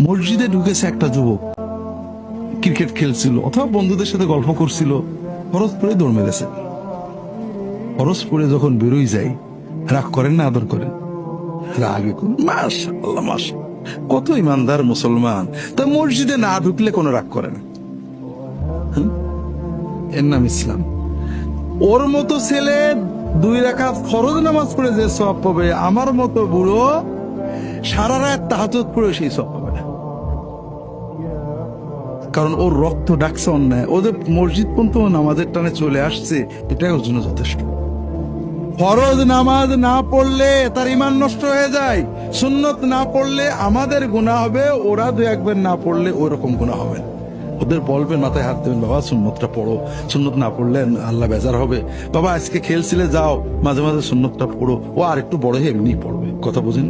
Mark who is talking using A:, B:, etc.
A: মসজিদে ঢুকেছে একটা যুবক, ক্রিকেট খেলছিল অথবা বন্ধুদের সাথে গল্প করছিল, ফরজ পড়ে দৌড় মেরেছে। ফরজ পড়ে যখন বেরোই যায়, রাগ করেন না আদর করেন? রাগে মাশাআল্লাহ মাশাআল্লাহ, কত ইমানদার মুসলমান, তা মসজিদে না ঢুকলে কোনো রাগ করে না। এর নাম ইসলাম। ওর মতো ছেলে 2 রাকাত ফরজ নামাজ পড়ে যে সওয়াব পাবে, আমার মতো বুড়ো সারা রাত তাহাজ্জুদ পড়ে সেই সওয়াব পাবে না। কারণ ওর রক্ত ডাকছে অন্যায়, ওদের মসজিদ পর্যন্ত নামাজের টানে চলে আসছে, এটাই ওর জন্য যথেষ্ট। ফরজ নামাজ না পড়লে তার ঈমান নষ্ট হয়ে যায়, সুন্নত না পড়লে আমাদের গুনাহ হবে, ওরা 2-1 না পড়লে ওরকম গুনাহ হবে না। ওদের বলবেন, মাথায় হাত দেবেন, বাবা সুন্নতটা পড়ো, সুন্নত না পড়লে আল্লাহ বেজার হবে। বাবা আজকে খেলছিলে যাও, মাঝে মাঝে সুন্নতটা পড়ো, ও আর একটু বড় হয়ে এমনি পড়বে। কথা বুঝেন?